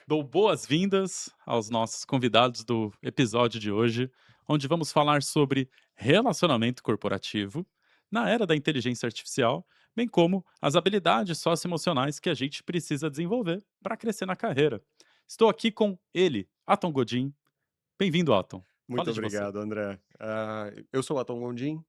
Dou boas-vindas aos nossos convidados do episódio de hoje, onde vamos falar sobre relacionamento corporativo na era da inteligência artificial, bem como as habilidades socioemocionais que a gente precisa desenvolver para crescer na carreira. Estou aqui com ele, Atom Godin. Bem-vindo, Atom. Muito Fale de você. obrigado, André. Eu sou o Atom Gondim,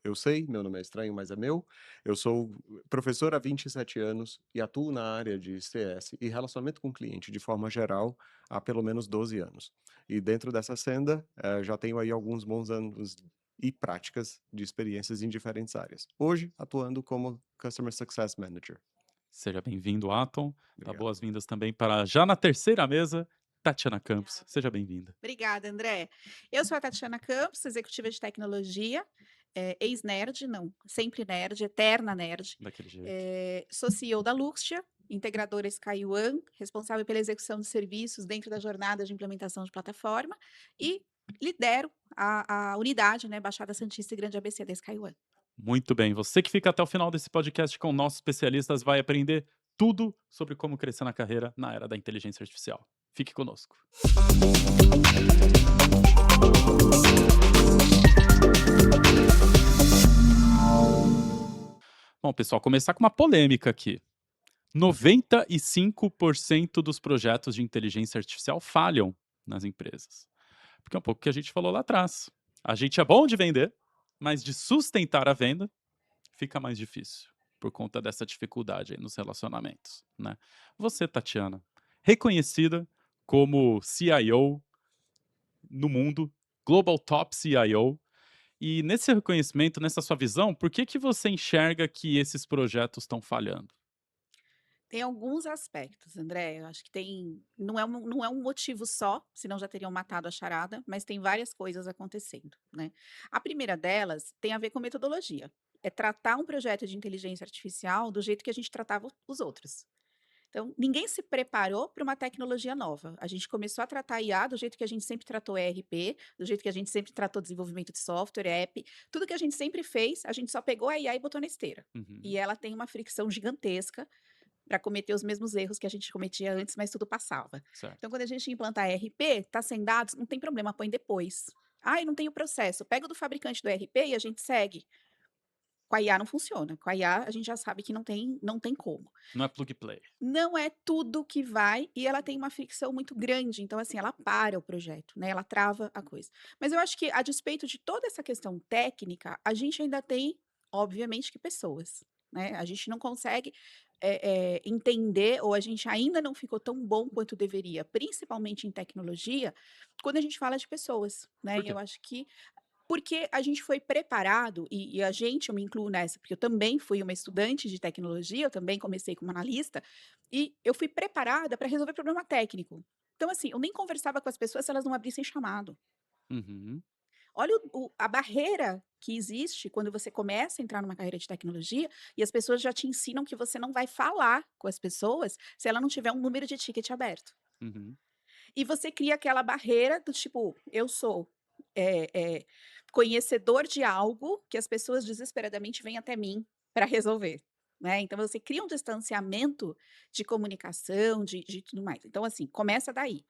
eu sei, meu nome é estranho, mas é meu. Eu sou professor há 27 anos e atuo na área de CS e relacionamento com o cliente de forma geral há pelo menos 12 anos. E dentro dessa senda, já tenho aí alguns bons anos e práticas de experiências em diferentes áreas. Hoje, atuando como Customer Success Manager. Seja bem-vindo, Atom. Dá Obrigado. boas-vindas também para, já na terceira mesa, Tatiana Campos. Obrigada. Seja bem-vinda. Obrigada, André. Eu sou a Tatiana Campos, executiva de tecnologia, ex-nerd, não, sempre nerd, eterna nerd. Daquele jeito. Sou CEO da Luxtia, integradora SkyOne, responsável pela execução de serviços dentro da jornada de implementação de plataforma e lidero a unidade, né, Baixada Santista e Grande ABC da SkyOne. Muito bem, você que fica até o final desse podcast com nossos especialistas vai aprender tudo sobre como crescer na carreira na era da inteligência artificial. Fique conosco. Bom, pessoal, começar com uma polêmica aqui. 95% dos projetos de inteligência artificial falham nas empresas. Porque é um pouco o que a gente falou lá atrás. A gente é bom de vender, mas de sustentar a venda fica mais difícil por conta dessa dificuldade aí nos relacionamentos, né? Você, Tatiana, reconhecida como CIO no mundo, Global Top CIO, e nesse reconhecimento, nessa sua visão, por que que você enxerga que esses projetos estão falhando? Tem alguns aspectos, André, eu acho que tem não é um motivo só, senão já teriam matado a charada, mas tem várias coisas acontecendo, né. A primeira delas tem a ver com metodologia, é tratar um projeto de inteligência artificial do jeito que a gente tratava os outros. Então, ninguém se preparou para uma tecnologia nova, a gente começou a tratar a IA do jeito que a gente sempre tratou ERP, do jeito que a gente sempre tratou desenvolvimento de software, app, tudo que a gente sempre fez, a gente só pegou a IA e botou na esteira. E Uhum, ela tem uma fricção gigantesca para cometer os mesmos erros que a gente cometia antes, mas tudo passava. Então, certo. quando a gente implanta ERP, tá sem dados, não tem problema, põe depois. Ai, não tem o processo. Pega o do fabricante do ERP e a gente segue. Com a IA não funciona. Com a IA, a gente já sabe que não tem como. Não é plug and play. Não é tudo que vai e ela tem uma fricção muito grande, então, assim, ela para o projeto, né, ela trava a coisa. Mas eu acho que, a despeito de toda essa questão técnica, a gente ainda tem, obviamente, que pessoas, né, a gente não consegue, entender ou a gente ainda não ficou tão bom quanto deveria, principalmente em tecnologia, quando a gente fala de pessoas, né, Por e quê? eu acho que porque a gente foi preparado, e a gente, eu me incluo nessa, porque eu também fui uma estudante de tecnologia, eu também comecei como analista, e eu fui preparada para resolver problema técnico. Então, assim, eu nem conversava com as pessoas se elas não abrissem chamado. Uhum, Olha a barreira que existe quando você começa a entrar numa carreira de tecnologia e as pessoas já te ensinam que você não vai falar com as pessoas se ela não tiver um número de ticket aberto. uhum. E você cria aquela barreira do tipo, eu sou, eh eh, conhecedor de algo que as pessoas desesperadamente vêm até mim para resolver, né. Então você cria um distanciamento de comunicação, de tudo mais. Então assim, começa daí.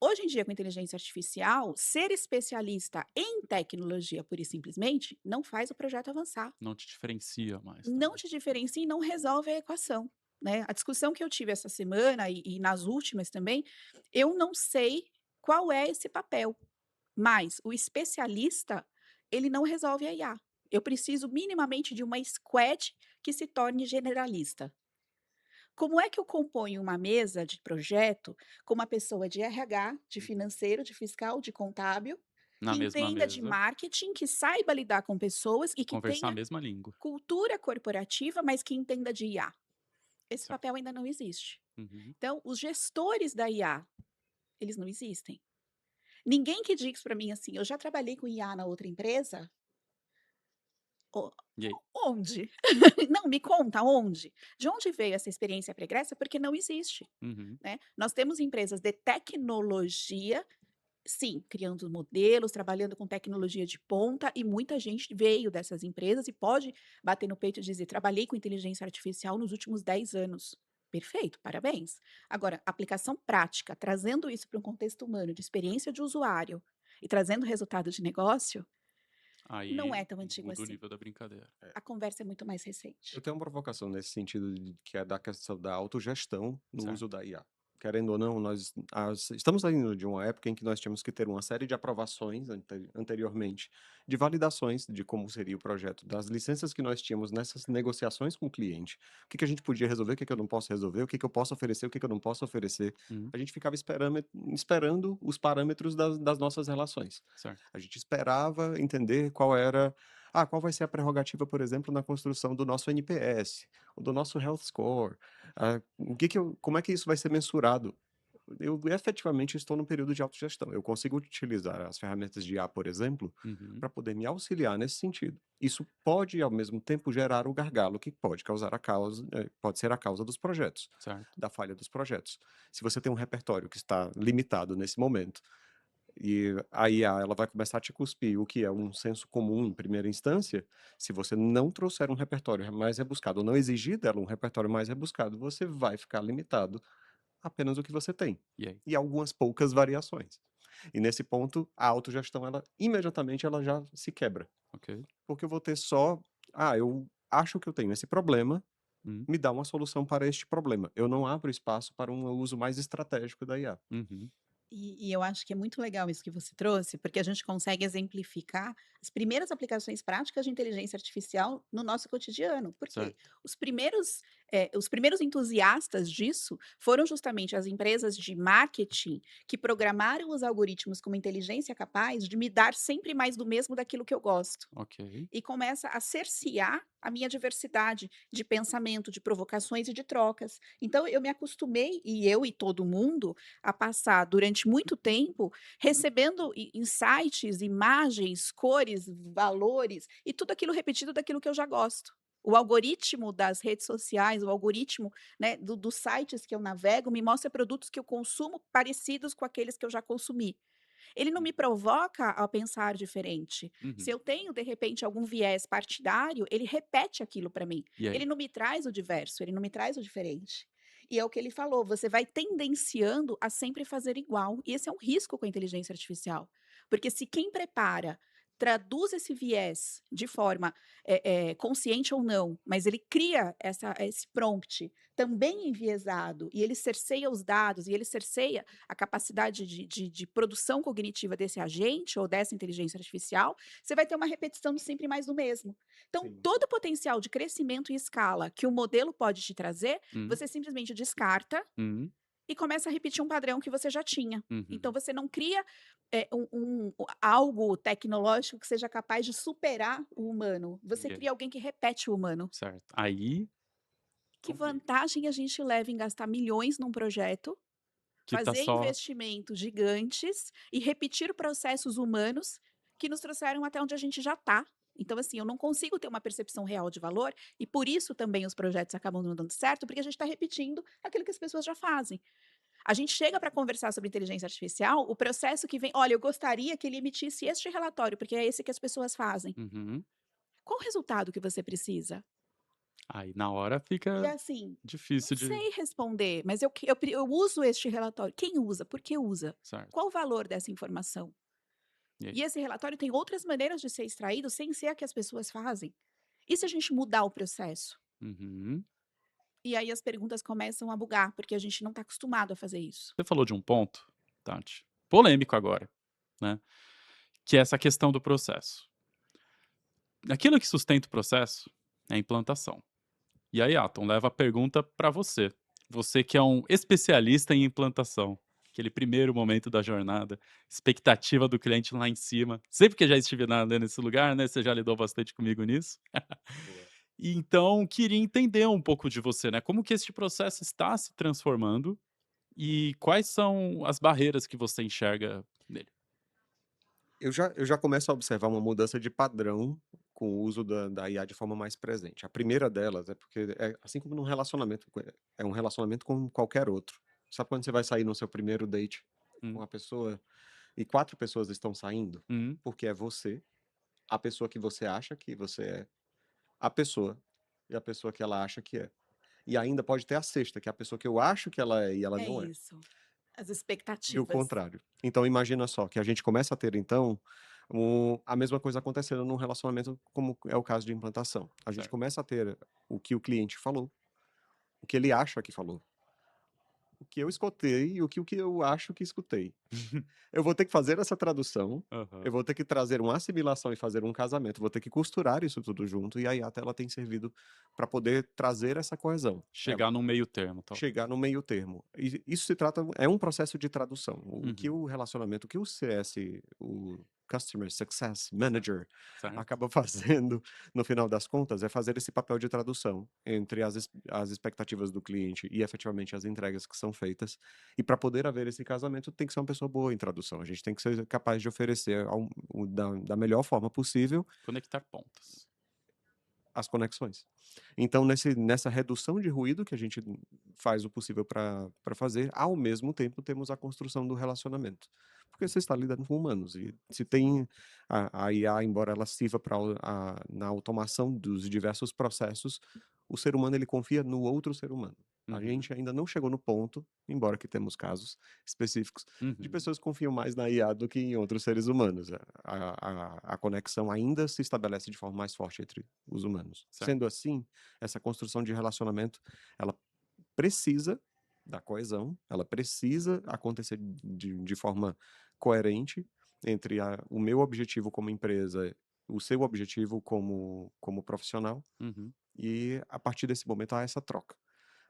Hoje em dia com inteligência artificial, ser especialista em tecnologia pura e simplesmente, não faz o projeto avançar. Não te diferencia mais Não também. te diferencia e não resolve a equação, né. A discussão que eu tive essa semana e nas últimas também, eu não sei qual é esse papel, mas o especialista, ele não resolve a IA. Eu preciso minimamente de uma squad que se torne generalista. Como é que eu componho uma mesa de projeto com uma pessoa de RH, de Uhum. financeiro, de fiscal, de contábil, Na que mesma entenda de mesa, marketing, que saiba lidar com pessoas e que conversar a tenha mesma língua. cultura corporativa, mas que entenda de IA. Esse Certo. papel ainda não existe. Uhum. Então, os gestores da IA, eles não existem. Ninguém que diga para mim assim: "Eu já trabalhei com IA na outra empresa". O E aí? onde? Não, me conta onde? De onde veio essa experiência pregressa? Porque não existe, Uhum. né. Nós temos empresas de tecnologia, sim, criando modelos, trabalhando com tecnologia de ponta, e muita gente veio dessas empresas e pode bater no peito e dizer: "Trabalhei com inteligência artificial nos últimos 10 anos". Perfeito, parabéns. Agora, aplicação prática, trazendo isso para um contexto humano, de experiência de usuário e trazendo resultado de negócio, não Aí é tão antigo muda o assim. nível da brincadeira. A conversa é muito mais Eu recente. tenho uma provocação nesse sentido que é da questão da autogestão no Certo. uso da IA. Querendo ou não, estamos saindo de uma época em que nós tínhamos que ter uma série de aprovações anteriormente, de validações de como seria o projeto, das licenças que nós tínhamos nessas negociações com o cliente. O que que a gente podia resolver, o que que eu não posso resolver, o que que eu posso oferecer, o que que eu não posso oferecer. Uhum. A gente ficava esperando os parâmetros das nossas relações. Certo. A gente esperava entender qual vai ser a prerrogativa, por exemplo, na construção do nosso NPS, ou do nosso Health Score, como é que isso vai ser mensurado? Eu efetivamente estou num período de autogestão. Eu consigo utilizar as ferramentas de IA, por exemplo, Uhum. para poder me auxiliar nesse sentido. Isso pode, ao mesmo tempo, gerar o gargalo que pode ser a causa dos projetos, Certo. da falha dos projetos. Se você tem um repertório que está limitado nesse momento, e a IA, ela vai começar a te cuspir o que é um senso comum em primeira instância. Se você não trouxer um repertório mais rebuscado, ou não exigir dela um repertório mais rebuscado, você vai ficar limitado apenas o que você tem E aí? e algumas poucas variações. E nesse ponto, a autogestão, ela imediatamente ela já se quebra, Ok. porque eu vou ter só, eu acho que eu tenho esse problema, Uhum. me dá uma solução para este problema. Eu não abro espaço para um uso mais estratégico da IA. Uhum. E eu acho que é muito legal isso que você trouxe, porque a gente consegue exemplificar as primeiras aplicações práticas de inteligência artificial no nosso cotidiano. Porque Certo. os primeiros entusiastas disso foram justamente as empresas de marketing que programaram os algoritmos com uma inteligência capaz de me dar sempre mais do mesmo daquilo que eu gosto. Ok. E começa a cercear a minha diversidade de pensamento, de provocações e de trocas. Então eu me acostumei, e eu e todo mundo, a passar durante muito tempo recebendo insights, imagens, cores, valores e tudo aquilo repetido daquilo que eu já gosto. O algoritmo das redes sociais, o algoritmo, né, dos sites que eu navego, me mostra produtos que eu consumo parecidos com aqueles que eu já consumi. Ele não me provoca a pensar diferente. Se Uhum. eu tenho, de repente, algum viés partidário, ele repete aquilo para mim. E Ele aí? não me traz o diverso, ele não me traz o diferente. E é o que ele falou, você vai tendenciando a sempre fazer igual. E esse é um risco com a inteligência artificial. Porque se quem prepara traduz esse viés de forma consciente ou não, mas ele cria esse prompt também enviesado, e ele cerceia os dados, e ele cerceia a capacidade de produção cognitiva desse agente ou dessa inteligência artificial, você vai ter uma repetição do sempre mais do mesmo. Então, Sim. todo o potencial de crescimento em escala que o modelo pode te trazer, Uhum. você simplesmente descarta Uhum. e começa a repetir um padrão que você já tinha. Então, Uhum. você não cria algo tecnológico que seja capaz de superar o humano. Você E aí? cria alguém que repete o humano. Certo. Aí Que complica. vantagem a gente leva em gastar milhões num projeto, Que tá fazer só investimentos gigantes e repetir processos humanos que nos trouxeram até onde a gente já está. Então, assim, eu não consigo ter uma percepção real de valor e por isso também os projetos acabam não dando certo, porque a gente está repetindo aquilo que as pessoas já fazem. A gente chega para conversar sobre inteligência artificial, o processo que vem, olha, eu gostaria que ele emitisse este relatório, porque é esse que as pessoas fazem. uhum. Qual o resultado que você precisa? Aí na hora E fica assim, não difícil de sei responder, mas eu uso este relatório. Quem usa? Por que usa? certo. Qual o valor dessa informação? E aí? E esse relatório tem outras maneiras de ser extraído sem ser a que as pessoas fazem. E se a gente mudar o processo? Uhum. E aí as perguntas começam a bugar, porque a gente não está acostumado a fazer isso. Você falou de um ponto, Tati, polêmico agora, né, que é essa questão do processo. Aquilo que sustenta o processo é a implantação. E aí, Atom, leva a pergunta para você. Você que é um especialista em implantação. Aquele primeiro momento da jornada, expectativa do cliente lá em cima. Sempre que eu já estive nesse lugar, né? Você já lidou bastante comigo nisso. Boa. E então, queria entender um pouco de você, né? Como que este processo está se transformando e quais são as barreiras que você enxerga nele? Eu já começo a observar uma mudança de padrão com o uso da IA de forma mais presente. A primeira delas é porque, assim como num relacionamento, é um relacionamento com qualquer outro. Sabe quando você vai sair no seu primeiro date com Hum, uma pessoa e 4 pessoas estão saindo? hum, Porque é você, a pessoa que você acha que você é, a pessoa e a pessoa que ela acha que é. E ainda pode ter a sexta, que é a pessoa que eu acho que ela é e ela É não é. isso, as E o expectativas. contrário. Então imagina só, que a gente começa a ter então, a mesma coisa acontecendo num relacionamento como é o caso de implantação. A gente Certo. começa a ter o que o cliente falou, o que ele acha que falou, o que eu escutei e o que eu acho que escutei. Eu vou ter que fazer essa tradução, eu Aham. vou ter que trazer uma assimilação e fazer um casamento, vou ter que costurar isso tudo junto, e aí a tela tem servido para poder trazer essa coesão. Ela Chegar num meio termo, talvez. chegar no meio termo. E isso se trata é um processo de tradução. O que Uhum. o relacionamento, o que o CS, o Customer Success Manager, Certo. acaba fazendo, no final das contas, é fazer esse papel de tradução entre as expectativas do cliente e efetivamente as entregas que são feitas. E para poder haver esse casamento, tem que ser uma pessoa boa em tradução. A gente tem que ser capaz de oferecer da melhor forma possível Conectar pontas. as conexões. Então, nessa redução de ruído que a gente faz o possível para fazer, ao mesmo tempo temos a construção do relacionamento. Porque você está lidando com humanos, e se tem a IA, embora ela sirva na automação dos diversos processos, o ser humano ele confia no outro ser humano. A Uhum. gente ainda não chegou no ponto, embora que temos casos específicos, de Uhum. pessoas que confiam mais na IA do que em outros seres humanos. A conexão ainda se estabelece de forma mais forte entre os humanos. Certo. Sendo assim, essa construção de relacionamento, ela precisa da coesão, ela precisa acontecer de forma coerente entre o meu objetivo como empresa, o seu objetivo como profissional, Uhum. e a partir desse momento há essa troca.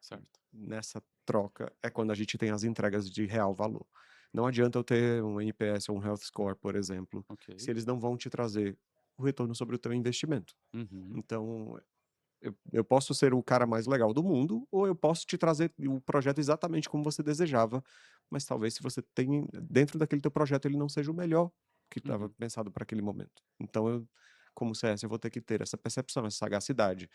Certo. Nessa troca é quando a gente tem as entregas de real valor. Não adianta eu ter um NPS ou um Health Score, por exemplo, se Ok. eles não vão te trazer o retorno sobre o teu investimento. Uhum. Então, eu posso ser o cara mais legal do mundo, ou eu posso te trazer o projeto exatamente como você desejava, mas talvez se você tem dentro daquele teu projeto ele não seja o melhor que estava Uhum. pensado para aquele momento. Então eu, como CS, eu vou ter que ter essa percepção, essa sagacidade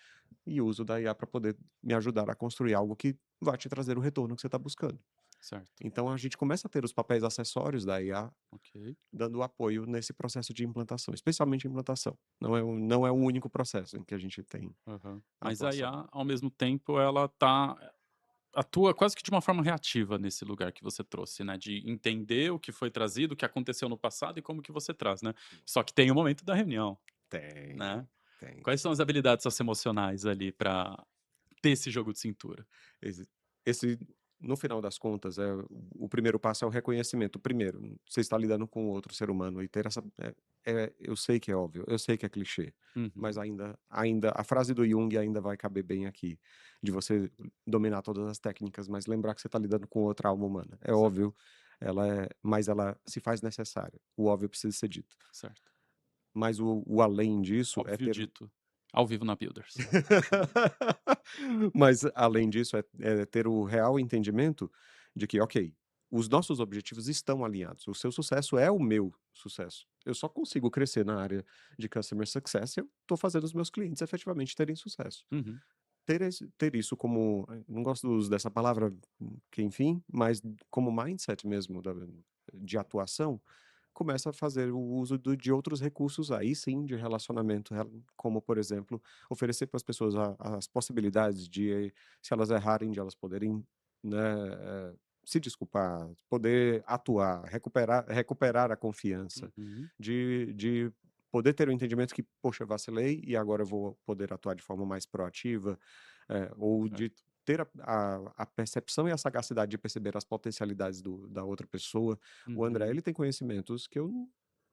e uso da IA para poder me ajudar a construir algo que vai te trazer o retorno que você está buscando. Certo. Então a gente começa a ter os papéis acessórios da IA Ok. dando apoio nesse processo de implantação, especialmente implantação. Não é o único processo em que a gente tem Aham. Mas a atuação. IA, ao mesmo tempo, ela atua quase que de uma forma reativa nesse lugar que você trouxe, né, de entender o que foi trazido, o que aconteceu no passado e como que você traz, né. Só que tem o momento da reunião, né. Tem, tem. Quais são as habilidades socioemocionais ali pra ter esse jogo de cintura? Esse esse no final das contas, o primeiro passo é o reconhecimento. Primeiro, você está lidando com outro ser humano e ter essa eu sei que é óbvio, eu sei que é clichê, mas Uhum. ainda a frase do Jung ainda vai caber bem aqui, de você dominar todas as técnicas, mas lembrar que você está lidando com outra alma humana. É Certo, óbvio, mas ela se faz necessária. O óbvio precisa ser dito. certo. Mas o além disso é Óbvio ter dito, ao vivo na Builders. Mas, além disso, é ter o real entendimento de que, ok, os nossos objetivos estão alinhados. O seu sucesso é o meu sucesso. Eu só consigo crescer na área de Customer Success se eu estou fazendo os meus clientes efetivamente terem sucesso. Uhum. Ter isso como, não gosto do uso dessa palavra, que enfim, mas como mindset mesmo de atuação, começa a fazer o uso de outros recursos, aí sim, de relacionamento, como, por exemplo, oferecer para as pessoas as possibilidades de, se elas errarem, de elas poderem, né, se desculpar, poder atuar, recuperar a confiança, Uhum. de poder ter o entendimento que, poxa, vacilei e agora eu vou poder atuar de forma mais proativa, ou de Certo. ter a percepção e a sagacidade de perceber as potencialidades da outra pessoa. O André, Uhum. ele tem conhecimentos que eu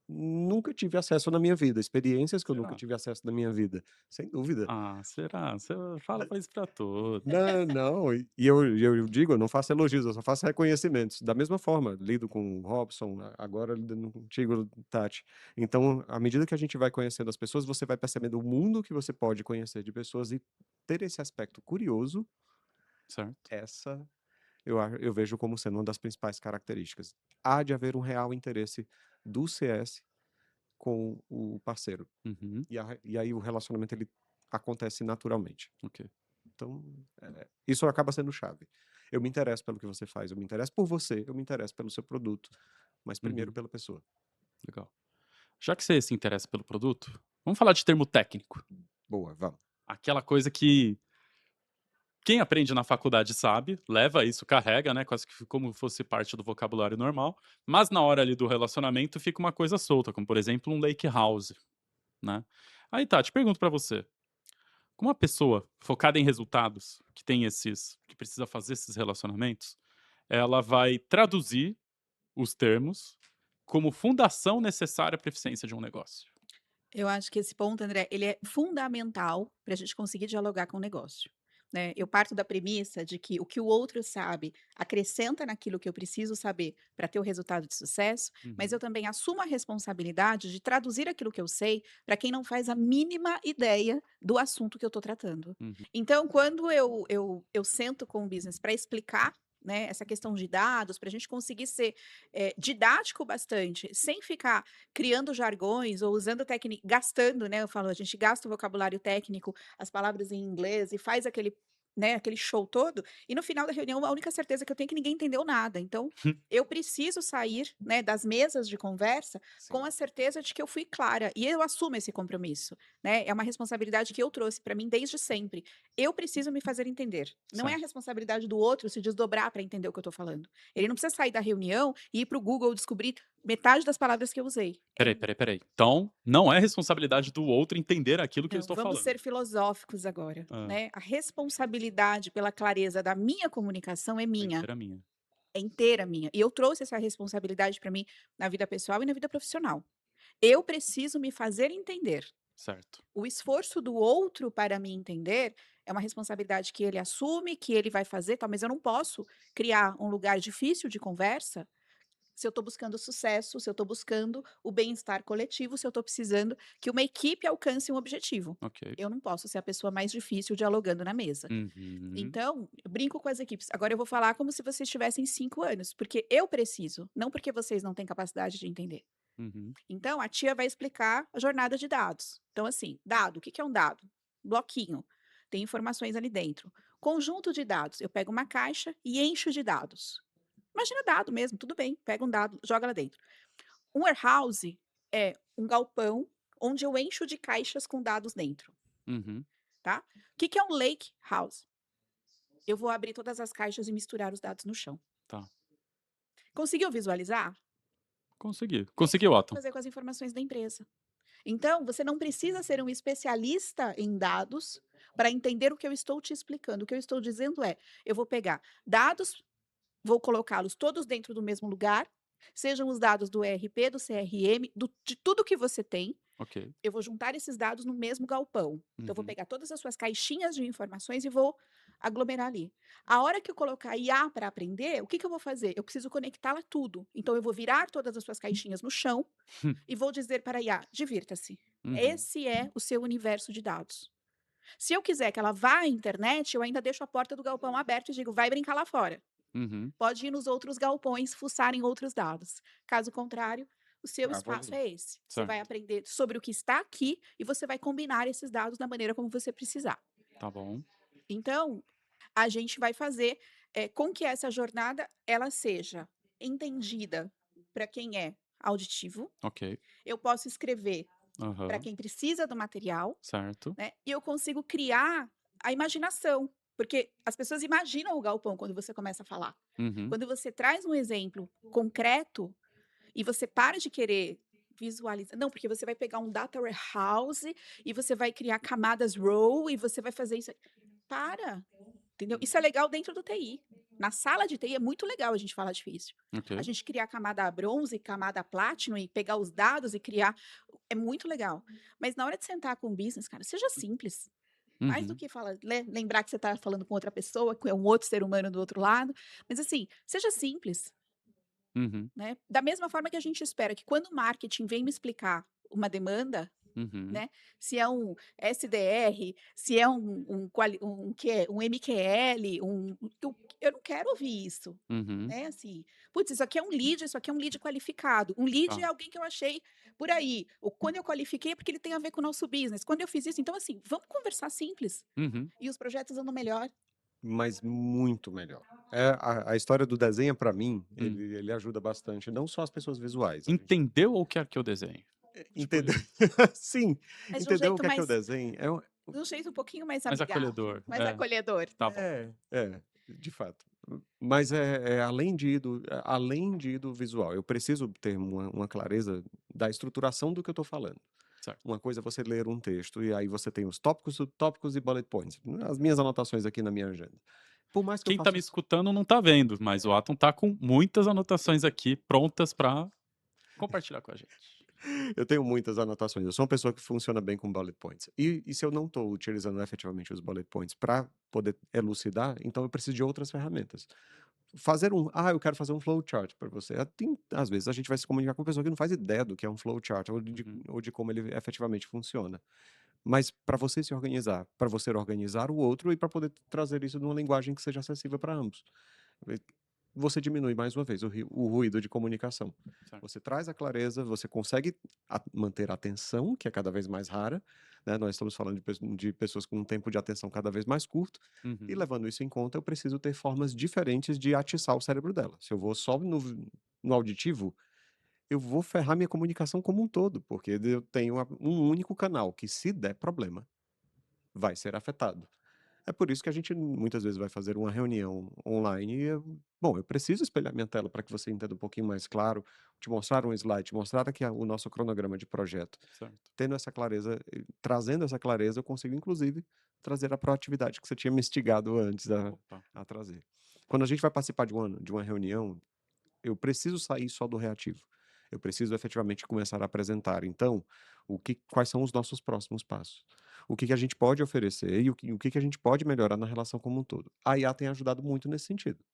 nunca tive acesso na minha vida, experiências que eu nunca Será? tive acesso na minha vida, sem dúvida. Ah, será? Você fala isso pra todos. Não, não, e eu digo, eu não faço elogios, eu só faço reconhecimentos. Da mesma forma, lido com o Robson, agora lidando contigo, Tati. Então, à medida que a gente vai conhecendo as pessoas, você vai percebendo o mundo que você pode conhecer de pessoas e ter esse aspecto curioso, Certo. essa eu vejo como sendo uma das principais características. Há de haver um real interesse do CS com o parceiro. Uhum. E aí o relacionamento ele acontece naturalmente. Ok. Então, isso acaba sendo chave. Eu me interesso pelo que você faz, eu me interesso por você, eu me interesso pelo seu produto, mas primeiro Uhum. pela pessoa. Legal. Já que você se interessa pelo produto, vamos falar de termo técnico. Boa, vamos. Aquela coisa que Quem aprende na faculdade sabe, leva isso, carrega, né, quase que como fosse parte do vocabulário normal, mas na hora ali do relacionamento fica uma coisa solta, como por exemplo um lake house, né. Aí tá, te pergunto pra você, como uma pessoa focada em resultados, que precisa fazer esses relacionamentos, ela vai traduzir os termos como fundação necessária para a eficiência de um negócio? Eu acho que esse ponto, André, ele é fundamental para a gente conseguir dialogar com o negócio, né. Eu parto da premissa de que o outro sabe acrescenta naquilo que eu preciso saber para ter o resultado de sucesso, mas eu Uhum, também assumo a responsabilidade de traduzir aquilo que eu sei para quem não faz a mínima ideia do assunto que eu estou tratando. uhum. Então, quando eu sento com o business para explicar, né, essa questão de dados, para a gente conseguir ser, didático bastante, sem ficar criando jargões ou usando técnica gastando, né, eu falo, a gente gasta o vocabulário técnico, as palavras em inglês e faz aquele, né, aquele show todo, e no final da reunião a única certeza que eu tenho é que ninguém entendeu nada. Então, eu preciso sair, né, das mesas de conversa com Sim. a certeza de que eu fui clara, e eu assumo esse compromisso, né, é uma responsabilidade que eu trouxe para mim desde sempre. Eu preciso me fazer entender, não é a Certo. responsabilidade do outro se desdobrar para entender o que eu estou falando. Ele não precisa sair da reunião e ir para o Google descobrir metade das palavras que eu usei. É Espera aí. Então, não é responsabilidade do outro entender aquilo que eu não, estou vamos falando. ser filosóficos agora, Hã, né. A responsabilidade pela clareza da minha comunicação tem que ser minha, a minha. é inteira minha. E eu trouxe essa responsabilidade para mim na vida pessoal e na vida profissional. Eu preciso me fazer entender. Certo. O esforço do outro para me entender é uma responsabilidade que ele assume, que ele vai fazer, tal, mas eu não posso criar um lugar difícil de conversa se eu estou buscando sucesso, se eu estou buscando o bem-estar coletivo, se eu estou precisando que uma equipe alcance um objetivo. Ok. Eu não posso ser a pessoa mais difícil dialogando na mesa. Uhum, Então, eu brinco com as equipes. Agora eu vou falar como se vocês tivessem 5 anos, porque eu preciso, não porque vocês não têm capacidade de entender. uhum. Então, a tia vai explicar a jornada de dados. Então, assim, dado, o que que é um dado? Bloquinho. Tem informações ali dentro. Conjunto de dados. Eu pego uma caixa e encho de dados. Imagina dado mesmo, tudo bem. Pega um dado, joga lá dentro. Um warehouse é um galpão onde eu encho de caixas com dados dentro, Uhum. tá? O que que é um lake house? Eu vou abrir todas as caixas e misturar os dados no chão. Tá. Conseguiu visualizar? Consegui. É isso que eu Conseguiu, posso Otton. fazer com as informações da empresa. Então, você não precisa ser um especialista em dados para entender o que eu estou te explicando. O que eu estou dizendo é: eu vou pegar dados, vou colocá-los todos dentro do mesmo lugar, sejam os dados do ERP, do CRM, de tudo que você tem. Ok. Eu vou juntar esses dados no mesmo galpão. Então, eu vou Uhum. pegar todas as suas caixinhas de informações e vou aglomerar ali. A hora que eu colocar IA para aprender, o que que eu vou fazer? Eu preciso conectá-la tudo. Então, eu vou virar todas as suas caixinhas no chão e vou dizer para a IA: divirta-se. Uhum. Esse é o seu universo de dados. Se eu quiser que ela vá à internet, eu ainda deixo a porta do galpão aberta e digo: vai brincar lá fora. Uhum. Pode ir nos outros galpões, fuçar em outros dados. Caso contrário, o seu Ah, espaço vamos. é esse. Você vai Certo. aprender sobre o que está aqui e você vai combinar esses dados da maneira como você precisar. Tá bom. Então, a gente vai fazer com que essa jornada ela seja entendida para quem é auditivo. Ok. Eu posso escrever para Aham. quem precisa do material, Certo. né? E eu consigo criar a imaginação, porque as pessoas imaginam o galpão quando você começa a falar. Uhum. Quando você traz um exemplo concreto e você para de querer visualizar, não, porque você vai pegar um data warehouse e você vai criar camadas row e você vai fazer isso. Para, entendeu? Isso é legal dentro do TI. Na sala de TI é muito legal a gente falar difícil. A Ok. gente criar camada bronze, camada platinum e pegar os dados e criar é muito legal. Mas na hora de sentar com o business, cara, seja simples. Mais do Uhum. que falar, lembrar que você está falando com outra pessoa, que é um outro ser humano do outro lado, mas assim, seja simples. Uhum. Né? Da mesma forma que a gente espera que quando o marketing vem me explicar uma demanda, Uhum. né? Se é um SDR, se é um MQL, eu não quero ouvir isso. Uhum. Né? Assim, putz, isso aqui é um lead, isso aqui é um lead qualificado. Um lead é Tá. alguém que eu achei por aí. Quando eu qualifiquei é porque ele tem a ver com o nosso business. Quando eu fiz isso, então assim, vamos conversar simples. Uhum. E os projetos andam melhor. Mas muito melhor. A história do desenho, para mim, Hum. ele ajuda bastante, não só as pessoas visuais, a gente Entendeu ou quer que eu desenhe? Tipo entendeu isso. sim, Mas de um entendeu o jeito que é o mais desenho, De um jeito um pouquinho mais Mais amigável, acolhedor. mais acolhedor, Tá bom. né. De fato. Mas além de ir do visual, eu preciso ter uma clareza da estruturação do que eu estou falando. Certo. Uma coisa é você ler um texto e aí você tem os tópicos, subtópicos e bullet points. As minhas anotações aqui na minha agenda. Por mais que eu Quem tá faça me escutando não tá vendo, mas o Atom tá com muitas anotações aqui prontas pra compartilhar com a gente. eu tenho muitas anotações. Eu sou uma pessoa que funciona bem com bullet points. E se eu não estou utilizando efetivamente os bullet points para poder elucidar, então eu preciso de outras ferramentas. Eu quero fazer um flowchart para você. Às vezes a gente vai se comunicar com uma pessoa que não faz ideia do que é um flowchart Uhum. ou de como ele efetivamente funciona. Mas para você se organizar, para você organizar o outro e para poder trazer isso numa linguagem que seja acessível para ambos. E você diminui mais uma vez o ruído de comunicação. Certo. Você traz a clareza, você consegue manter a atenção, que é cada vez mais rara, né? Nós estamos falando de pessoas com um tempo de atenção cada vez mais curto, e Uhum. levando isso em conta, eu preciso ter formas diferentes de atiçar o cérebro dela. Se eu vou só no auditivo, eu vou ferrar minha comunicação como um todo, porque eu tenho um único canal que, se der problema, vai ser afetado. É por isso que a gente muitas vezes vai fazer uma reunião online e eu preciso espelhar minha tela para que você entenda um pouquinho mais claro, te mostrar um slide, te mostrar aqui o nosso cronograma de projeto. Certo. Tendo essa clareza, trazendo essa clareza, eu consigo inclusive trazer a proatividade que você tinha me instigado antes Opa. a trazer. Quando a gente vai participar de uma reunião, eu preciso sair só do reativo. Eu preciso efetivamente começar a apresentar. Então, quais são os nossos próximos passos? O que a gente pode oferecer e o que a gente pode melhorar na relação como um todo. A IA tem ajudado muito nesse sentido.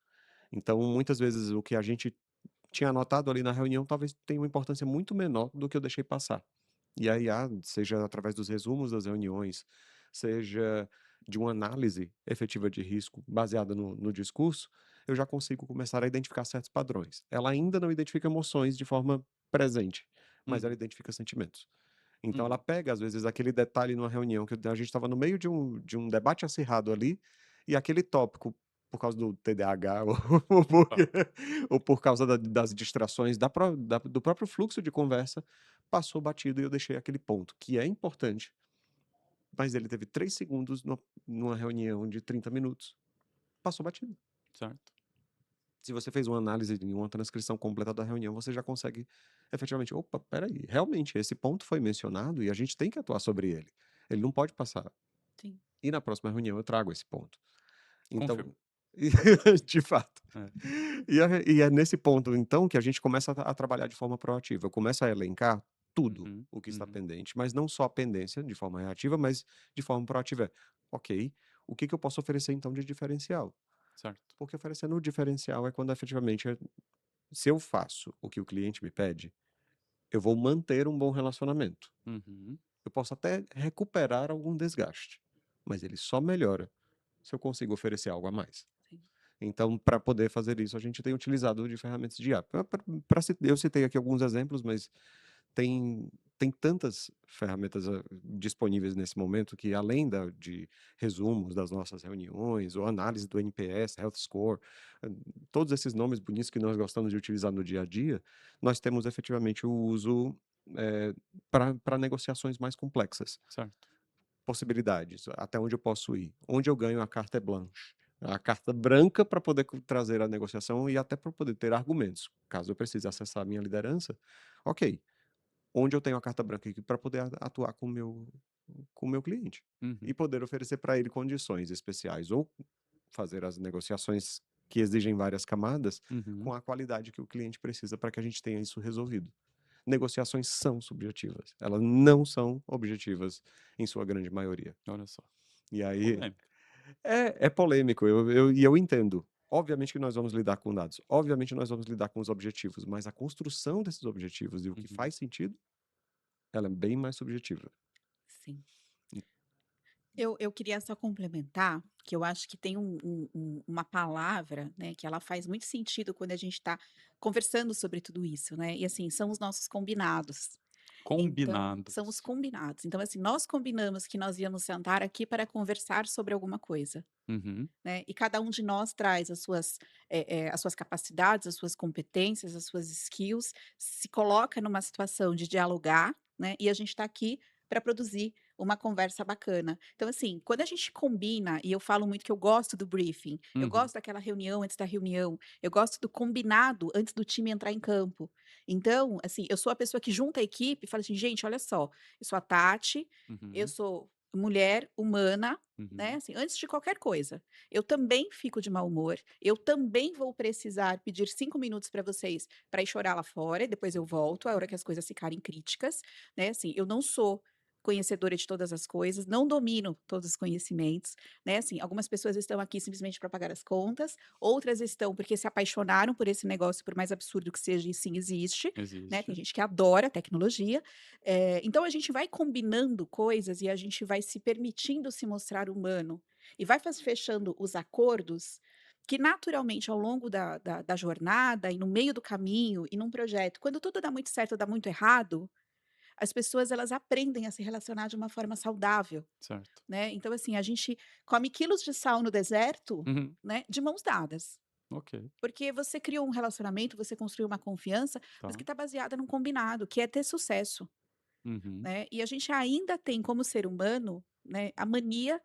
Então, muitas vezes, o que a gente tinha anotado ali na reunião talvez tenha uma importância muito menor do que eu deixei passar. E a IA, seja através dos resumos das reuniões, seja de uma análise efetiva de risco baseada no discurso, eu já consigo começar a identificar certos padrões. Ela ainda não identifica emoções de forma presente, mas ela Uhum. identifica sentimentos. Então ela Uhum. pega, às vezes, aquele detalhe numa reunião que a gente estava no meio de um debate acirrado ali, e aquele tópico, por causa do TDAH Opa. ou por causa das distrações do próprio fluxo de conversa, passou batido e eu deixei aquele ponto, que é importante, mas ele teve 3 segundos numa reunião de 30 minutos. Passou batido. Certo. Se você fez uma análise e uma transcrição completa da reunião, você já consegue efetivamente, opa, espera aí, realmente esse ponto foi mencionado e a gente tem que atuar sobre ele. Ele não pode passar. Sim. E na próxima reunião eu trago esse ponto. Confirmo. Então, de fato. É. E é nesse ponto, então, que a gente começa a trabalhar de forma proativa. Eu começo a elencar tudo Uhum. o que está Uhum. pendente, mas não só a pendência de forma reativa, mas de forma proativa. Ok, o que eu posso oferecer então de diferencial? Certo. Porque oferecendo o diferencial é quando efetivamente, se eu faço o que o cliente me pede, eu vou manter um bom relacionamento. Uhum. Eu posso até recuperar algum desgaste, mas ele só melhora se eu consigo oferecer algo a mais. Sim. Então, para poder fazer isso, a gente tem utilizado de ferramentas de IA. Eu citei aqui alguns exemplos, mas tem, tem tantas ferramentas disponíveis nesse momento que, além de resumos das nossas reuniões, ou análise do NPS, Health Score, eh, todos esses nomes bonitos que nós gostamos de utilizar no dia a dia, nós temos efetivamente o uso para negociações mais complexas. Certo. Possibilidades, até onde eu posso ir, onde eu ganho a carte blanche, a carta branca para poder trazer a negociação e até para poder ter argumentos. Caso eu precise acessar a minha liderança, ok, onde eu tenho a carta branca aqui para poder atuar com o meu cliente e Uhum. poder oferecer para ele condições especiais ou fazer as negociações que exigem várias camadas Uhum. com a qualidade que o cliente precisa para que a gente tenha isso resolvido. Negociações são subjetivas, elas não são objetivas em sua grande maioria. Olha só. E aí Polêmica. é polêmico, eu entendo. Obviamente que nós vamos lidar com dados, obviamente nós vamos lidar com os objetivos, mas a construção desses objetivos e o que Uhum. faz sentido, ela é bem mais subjetiva. Sim. Eu queria só complementar, que eu acho que tem uma palavra, né, que ela faz muito sentido quando a gente está conversando sobre tudo isso, né, e assim, são os nossos combinados. Então, são os Combinados. combinados. Então, assim, nós combinamos que nós íamos sentar aqui para conversar sobre alguma coisa, Uhum. né, e cada um de nós traz as suas capacidades, as suas competências, as suas skills, se coloca numa situação de dialogar, né, e a gente está aqui para produzir uma conversa bacana. Então, assim, quando a gente combina, e eu falo muito que eu gosto do briefing, eu Uhum. gosto daquela reunião antes da reunião, eu gosto do combinado antes do time entrar em campo. Então, assim, eu sou a pessoa que junta a equipe e fala assim: gente, olha só, eu sou a Tati, eu Uhum. sou mulher humana. Né, Uhum. assim, antes de qualquer coisa, eu também fico de mau humor, eu também vou precisar pedir 5 minutos para vocês para ir chorar lá fora, e depois eu volto, a hora que as coisas ficarem críticas, né, assim, eu não sou conhecedora de todas as coisas, não domino todos os conhecimentos, né, assim, algumas pessoas estão aqui simplesmente para pagar as contas, outras estão porque se apaixonaram por esse negócio, por mais absurdo que seja, e sim existe, né, tem Existe. gente que adora tecnologia, então a gente vai combinando coisas e a gente vai se permitindo se mostrar humano, e vai fechando os acordos que naturalmente ao longo da jornada e no meio do caminho e num projeto, quando tudo dá muito certo ou dá muito errado, as pessoas elas aprendem a se relacionar de uma forma saudável, Certo. né. Então, assim, a gente come quilos de sal no deserto, Uhum. né, de mãos dadas, Ok. porque você criou um relacionamento, você construiu uma confiança, mas que Tá. está baseada num combinado, que é ter sucesso, Uhum. né. E a gente ainda tem como ser humano, né, a mania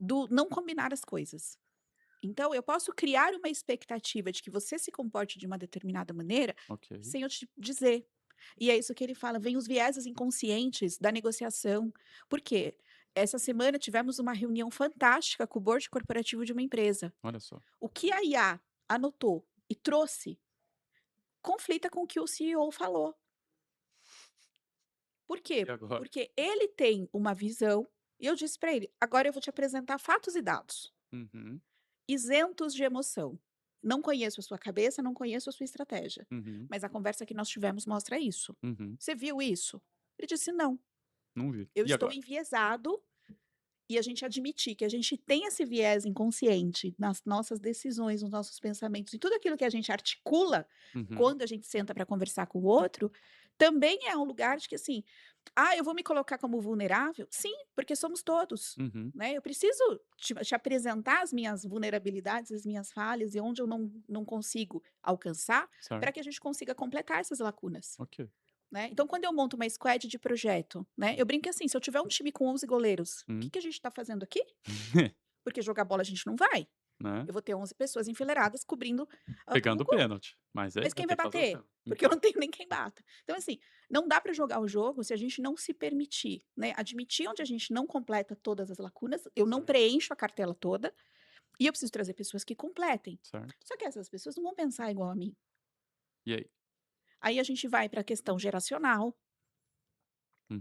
do não combinar as coisas. Então eu posso criar uma expectativa de que você se comporte de uma determinada maneira, Ok. sem eu te dizer. E é isso que ele fala, vem os vieses inconscientes da negociação. Por quê? Essa semana tivemos uma reunião fantástica com o board corporativo de uma empresa. Olha só. O que a IA anotou e trouxe conflita com o que o CEO falou. Por E quê? agora? Porque ele tem uma visão e eu disse para ele: agora eu vou te apresentar fatos e dados, Uhum. isentos de emoção. Não conheço a sua cabeça, não conheço a sua estratégia, Uhum. mas a conversa que nós tivemos mostra isso. Uhum. Você viu isso? Ele disse: não, Não vi. eu E estou agora? enviesado. E a gente admitir que a gente tem esse viés inconsciente nas nossas decisões, nos nossos pensamentos, em tudo aquilo que a gente articula Uhum. quando a gente senta para conversar com o outro, também é um lugar de que assim, eu vou me colocar como vulnerável? Sim, porque somos todos. Uhum. Né? Eu preciso te apresentar as minhas vulnerabilidades, as minhas falhas e onde eu não consigo alcançar, para que a Certo. gente consiga completar essas lacunas. Ok. Né, então quando eu monto uma squad de projeto, né, eu brinco assim, se eu tiver um time com 11 goleiros, o que Hum. que a gente está fazendo aqui? Porque jogar bola a gente não vai, Né? eu vou ter 11 pessoas enfileiradas cobrindo o Pegando o gol, pênalti. Mas aí mas vai quem vai ter que fazer o bater? pênalti. Porque eu não Então. tenho nem quem bata. Então assim, não dá para jogar o jogo se a gente não se permitir, né, admitir onde a gente não completa todas as lacunas, eu não Certo. preencho a cartela toda, e eu preciso trazer pessoas que completem. Certo. Só que essas pessoas não vão pensar igual a mim. E aí? Aí a gente vai para a questão geracional.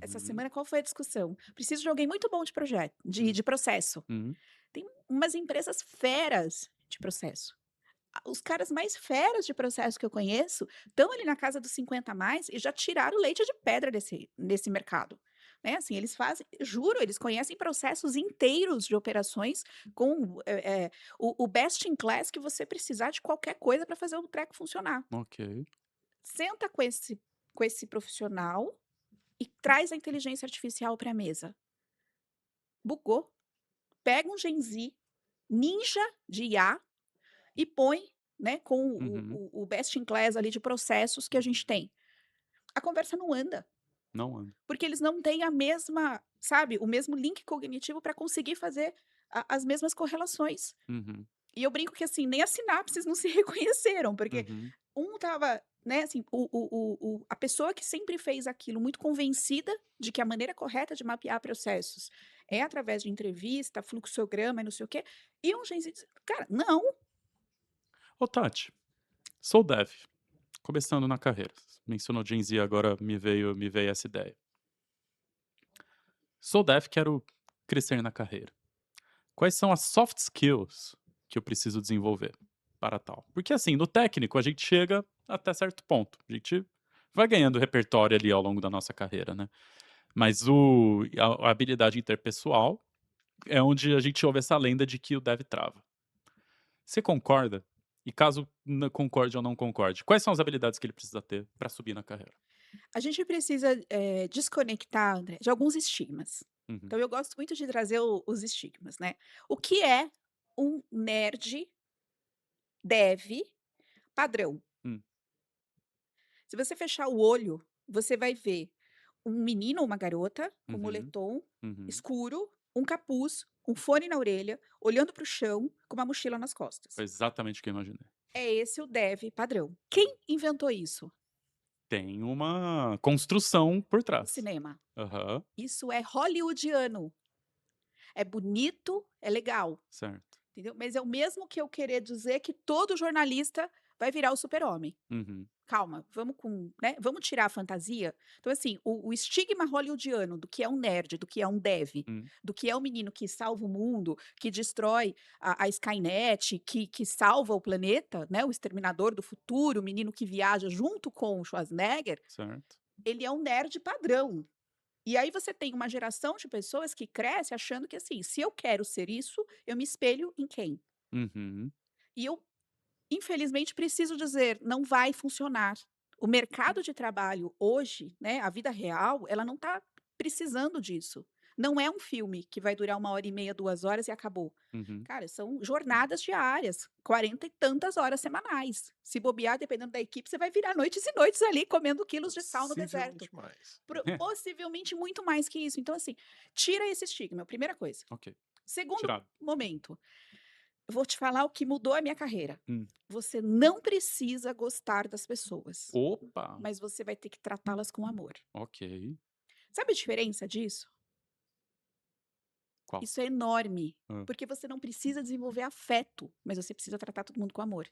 Essa Uhum. semana qual foi a discussão? Preciso de alguém muito bom de projeto, Hum. de processo. Uhum. Tem umas empresas feras de processo. Os caras mais feras de processo que eu conheço estão ali na casa dos 50 a mais e já tiraram leite de pedra desse mercado. Né? Assim, eles fazem, juro, eles conhecem processos inteiros de operações com o best in class que você precisar de qualquer coisa para fazer o treco funcionar. Ok. Senta com esse profissional e traz a inteligência artificial para a mesa. Bugou. Pega um Gen Z, ninja de IA, e põe, né, com Uhum. o best in class ali de processos que a gente tem. A conversa não anda, Não anda. porque eles não têm a mesma, sabe, o mesmo link cognitivo para conseguir fazer as mesmas correlações. Uhum. E eu brinco que assim, nem as sinapses não se reconheceram, porque Uhum. um tava, né, assim, a pessoa que sempre fez aquilo muito convencida de que a maneira correta de mapear processos é através de entrevista, fluxograma e não sei o quê, e um Gen Z diz: "Cara, não". Ô, Tati, sou dev, começando na carreira. Mencionou Gen Z, agora me veio essa ideia. Sou dev, quero crescer na carreira. Quais são as soft skills que eu preciso desenvolver para tal? Porque assim, no técnico a gente chega até certo ponto. A gente vai ganhando repertório ali ao longo da nossa carreira, né? Mas a habilidade interpessoal é onde a gente ouve essa lenda de que o dev trava. Você concorda? E caso concorde ou não concorde, quais são as habilidades que ele precisa ter para subir na carreira? A gente precisa, desconectar, André, de alguns estigmas. Uhum. Então eu gosto muito de trazer os estigmas, né. O que é um nerd dev padrão? Hum. Se você fechar o olho, você vai ver um menino ou uma garota com Uhum, moletom uhum. escuro, um capuz, um fone na orelha, olhando para o chão, com uma mochila nas Foi costas. exatamente o que eu imaginei. É esse o dev padrão. Quem inventou isso? Tem uma construção por O trás. cinema. Aham, Isso é hollywoodiano. É bonito, é legal, certo. entendeu? Mas é o mesmo que eu querer dizer que todo jornalista vai virar o super-homem. Uhum, Calma, vamos com, né, vamos tirar a fantasia. Então, assim, o estigma hollywoodiano do que é um nerd, do que é um dev, hum, do que é o menino que salva o mundo, que destrói a Skynet, que salva o planeta, né, o exterminador do futuro, o menino que viaja junto com o Schwarzenegger, certo. ele é um nerd padrão. E aí você tem uma geração de pessoas que cresce achando que, assim, se eu quero ser isso, eu me espelho em quem? Uhum, E eu, infelizmente, preciso dizer, não vai funcionar. O mercado de trabalho hoje, né, a vida real, ela não está precisando disso. Não é um filme que vai durar 1 hora e meia, 2 horas e acabou. uhum. Cara, são jornadas diárias, 40 e tantas horas semanais. Se bobear, dependendo da equipe, você vai virar noites e noites ali comendo quilos de sal no deserto. Possivelmente mais. Possivelmente muito mais que isso. Então, assim, tira esse estigma, primeira coisa. Ok, Segundo tirado. momento, eu vou te falar o que mudou a minha carreira. Hum. Você não precisa gostar das pessoas, Opa! mas você vai ter que tratá-las com amor. Ok. Sabe a diferença disso? Qual? Isso é enorme, Hã, porque você não precisa desenvolver afeto, mas você precisa tratar todo mundo com amor.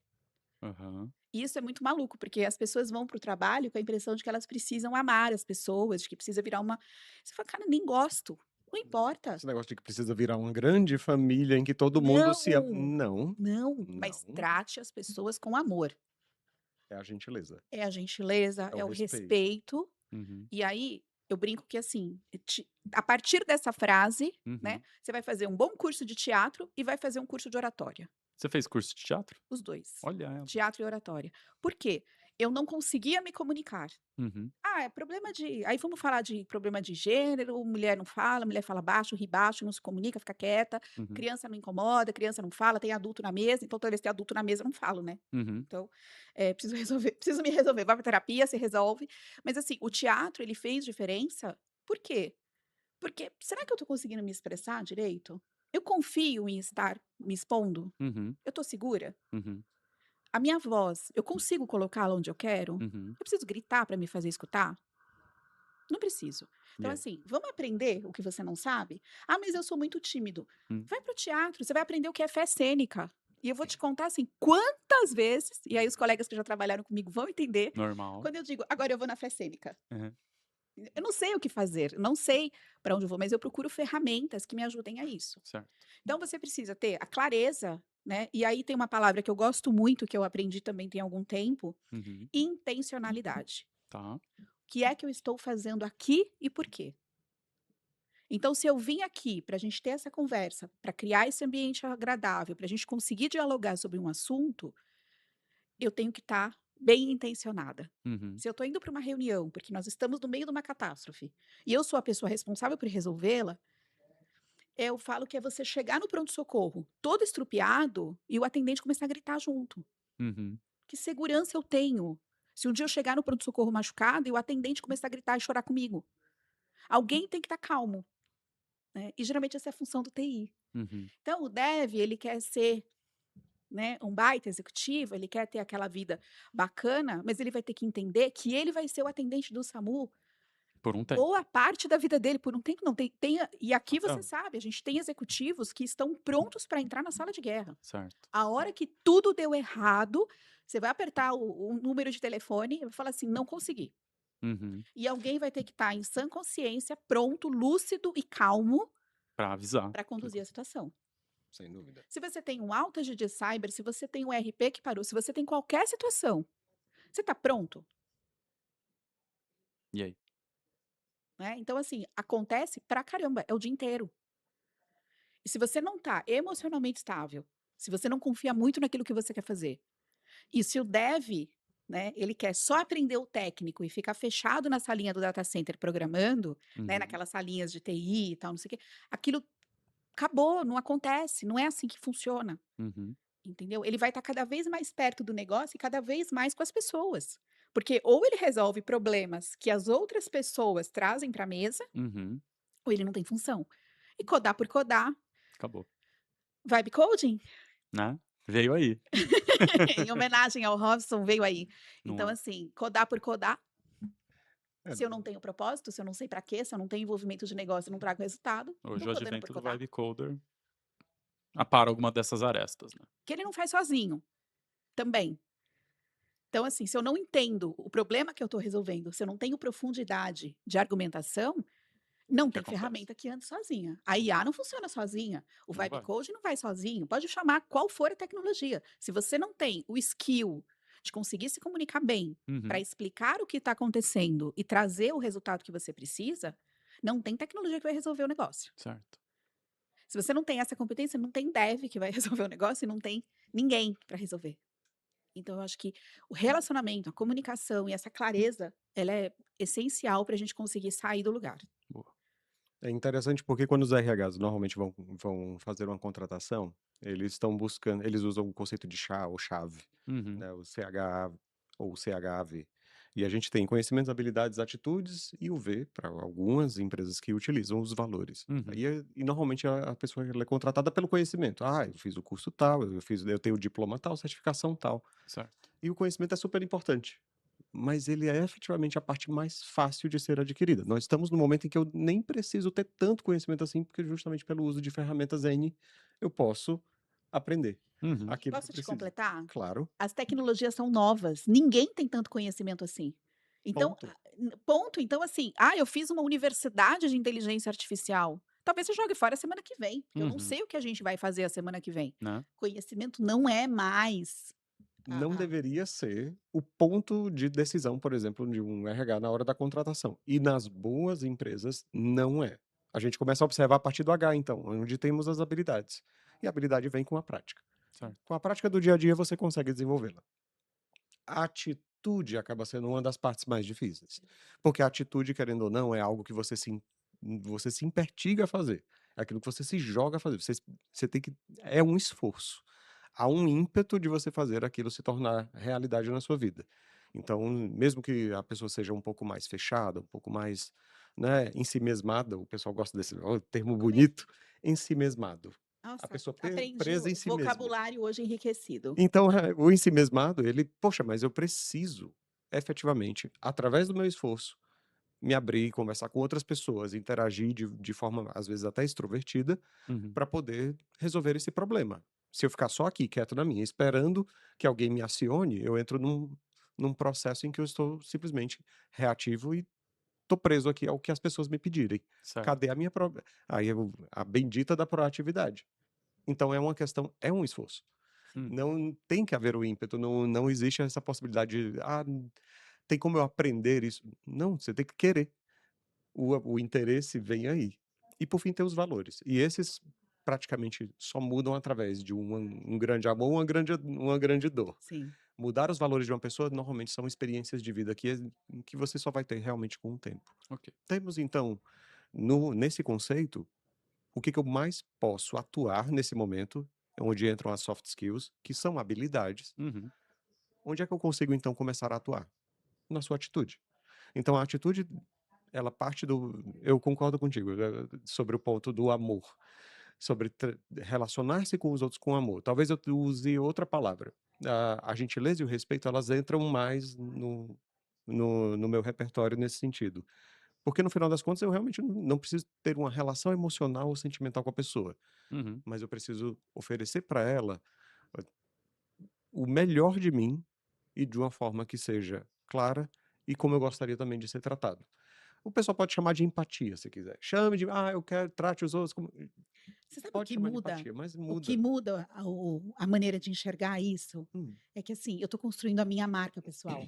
aham. E isso é muito maluco, porque as pessoas vão para o trabalho com a impressão de que elas precisam amar as pessoas, de que precisa virar uma. Você fala, cara, nem gosto. Não importa. Esse negócio de que precisa virar uma grande família em que todo mundo se ama. Não, Não, não, mas não. trate as pessoas com amor. É a gentileza. É a gentileza, É o é o respeito. respeito. Uhum, E aí, eu brinco que assim, a partir dessa frase, né, uhum. você vai fazer um bom curso de teatro e vai fazer um curso de oratória. Você fez curso de teatro? Os dois. Olha ela. Teatro e oratória. Por quê? Eu não conseguia me comunicar. Uhum, Ah, é problema de. Aí vamos falar de problema de gênero, mulher fala baixo, ri baixo, não se comunica, fica quieta, uhum, criança não incomoda, criança não fala, tem adulto na mesa, então toda vez que tem adulto na mesa, eu não falo, né? uhum. Então, preciso resolver, preciso me resolver. Vai pra terapia, se resolve. Mas assim, o teatro, ele fez diferença. Por quê? Porque será que eu tô conseguindo me expressar direito? Eu confio em estar me expondo? Uhum, Eu tô segura? uhum, A minha voz, eu consigo colocá-la onde eu quero? uhum. Eu preciso gritar para me fazer escutar? Não preciso. E Então, aí? assim, vamos aprender o que você não sabe? Ah, mas eu sou muito tímido. Hum, Vai para o teatro, você vai aprender o que é fé cênica. E eu vou te contar assim, quantas vezes, e aí os colegas que já trabalharam comigo vão entender, normal. quando eu digo, agora eu vou na fé cênica. Uhum, Eu não sei o que fazer, não sei para onde eu vou, mas eu procuro ferramentas que me ajudem a isso. certo. Então você precisa ter a clareza, né? E aí tem uma palavra que eu gosto muito, que eu aprendi também tem algum tempo, Uhum, intencionalidade. tá. O que é que eu estou fazendo aqui e por quê? Então, se eu vim aqui para a gente ter essa conversa, para criar esse ambiente agradável, para a gente conseguir dialogar sobre um assunto, eu tenho que estar bem intencionada. Uhum, Se eu estou indo para uma reunião, porque nós estamos no meio de uma catástrofe, e eu sou a pessoa responsável por resolvê-la, eu falo que é você chegar no pronto-socorro todo estrupiado e o atendente começar a gritar junto. uhum, Que segurança eu tenho? Se um dia eu chegar no pronto-socorro machucado e o atendente começar a gritar e chorar comigo, alguém tem que estar calmo, né? E geralmente essa é a função do TI. uhum. Então o dev, ele quer ser, né, um baita executivo, ele quer ter aquela vida bacana, mas ele vai ter que entender que ele vai ser o atendente do SAMU Por um tempo. boa parte da vida dele, por um tempo não e aqui Até você sabe, a gente tem executivos que estão prontos para entrar na sala de guerra. certo. A hora que tudo deu errado, você vai apertar o número de telefone e vai falar assim: "Não consegui". Uhum. E alguém vai ter que estar em sã consciência, pronto, lúcido e calmo Pra avisar. para conduzir a situação. Sem dúvida. Se você tem um outage de cyber, se você tem um RP que parou, se você tem qualquer situação, você está pronto? E aí? Né? Então, assim, acontece pra caramba, é o dia inteiro. E se você não está emocionalmente estável, se você não confia muito naquilo que você quer fazer, e se o dev, né, ele quer só aprender o técnico e ficar fechado na salinha do data center programando, né, Uhum, naquelas salinhas de TI e tal, não sei o quê, aquilo acabou, não acontece, não é assim que funciona. uhum. Entendeu? Ele vai estar cada vez mais perto do negócio e cada vez mais com as pessoas. Porque ou ele resolve problemas que as outras pessoas trazem para a mesa, Uhum. ou ele não tem função. E codar por codar, Acabou, vibe coding, né. Veio aí. em homenagem ao Robson, veio aí. Não Então, é. assim, codar por codar, É, se eu não tenho propósito, se eu não sei para quê, se eu não tenho envolvimento de negócio, eu não trago resultado, Hoje vou o codando por advento do codar. Vibe Coder apara alguma dessas arestas, né. Que ele não faz sozinho, também. Então, assim, se eu não entendo o problema que eu estou resolvendo, se eu não tenho profundidade de argumentação, O não que tem acontece? ferramenta que ande sozinha. A IA não funciona sozinha, o Não Vibe vai. Code não vai sozinho, pode chamar qual for a tecnologia. Se você não tem o skill de conseguir se comunicar bem para Uhum. explicar o que está acontecendo e trazer o resultado que você precisa, não tem tecnologia que vai resolver o negócio. Certo. Se você não tem essa competência, não tem dev que vai resolver o negócio e não tem ninguém para resolver. Então, eu acho que o relacionamento, a comunicação e essa clareza, ela é essencial para a gente conseguir sair do lugar. Boa. É interessante porque quando os RHs normalmente vão fazer uma contratação, eles estão buscando, eles usam o conceito de chá ou chave, Uhum. né, o CH ou CHAV. E a gente tem conhecimentos, habilidades, atitudes e o V para algumas empresas que utilizam os valores. Uhum. E normalmente a pessoa ela é contratada pelo conhecimento. Ah, eu fiz o curso tal, eu tenho o diploma tal, certificação tal. Certo. E o conhecimento é super importante, mas ele é efetivamente a parte mais fácil de ser adquirida. Nós estamos no momento em que eu nem preciso ter tanto conhecimento assim, porque justamente pelo uso de ferramentas N, eu posso aprender Uhum. aquilo que eu Posso te preciso. completar? Claro, As tecnologias são novas, ninguém tem tanto conhecimento assim. Então, ponto. ponto. Então, assim, eu fiz uma universidade de inteligência artificial. Talvez você jogue fora a semana que vem, porque eu não Uhum. sei o que a gente vai fazer a semana que vem. Né. Conhecimento não é mais. Não deveria ser o ponto de decisão, por exemplo, de um RH na hora da contratação. E nas boas empresas, não é. A gente começa a observar a partir do H, então, onde temos as habilidades. E a habilidade vem com a prática. Certo. Com a prática do dia a dia, você consegue desenvolvê-la. A atitude acaba sendo uma das partes mais difíceis. Porque a atitude, querendo ou não, é algo que você se impertiga a fazer. É aquilo que você se joga a fazer. Você tem que. É um esforço. Há um ímpeto de você fazer aquilo se tornar realidade na sua vida. Então, mesmo que a pessoa seja um pouco mais fechada, um pouco mais, né, ensimesmada, o pessoal gosta desse termo Como é? bonito, ensimesmado. A Nossa, pessoa aprendi presa o em si mesmo. vocabulário hoje enriquecido. Então, o ensimesmado, ele, poxa, mas eu preciso, efetivamente, através do meu esforço, me abrir, conversar com outras pessoas, interagir de forma, às vezes, até extrovertida, Uhum. para poder resolver esse problema. Se eu ficar só aqui, quieto na minha, esperando que alguém me acione, eu entro num processo em que eu estou simplesmente reativo e estou preso aqui ao que as pessoas me pedirem. Certo. Cadê a minha Aí a bendita da proatividade. Então é uma questão, é um esforço. Hum. Não tem que haver o ímpeto, não existe essa possibilidade de: "Ah, tem como eu aprender isso?". Não, você tem que querer. O interesse vem aí. E por fim tem os valores. E esses praticamente só mudam através de um grande amor, uma grande dor. Sim. Mudar os valores de uma pessoa normalmente são experiências de vida que você só vai ter realmente com o tempo. Ok. Temos então, nesse conceito, o que que eu mais posso atuar nesse momento, onde entram as soft skills, que são habilidades. Uhum. Onde é que eu consigo então começar a atuar? Na sua atitude. Então a atitude, ela parte do, eu concordo contigo, sobre o ponto do amor, sobre relacionar-se com os outros com amor. Talvez eu use outra palavra. A gentileza e o respeito, elas entram mais no meu repertório nesse sentido. Porque no final das contas eu realmente não preciso ter uma relação emocional ou sentimental com a pessoa, Uhum. mas eu preciso oferecer para ela o melhor de mim e de uma forma que seja clara e como eu gostaria também de ser tratado. O pessoal pode chamar de empatia, se quiser. Chame de, eu quero, trate os outros como. Você sabe o Pode que chamar de muda? empatia, mas O que muda. muda a maneira de enxergar isso Hum, é que, assim, eu estou construindo a minha marca pessoal.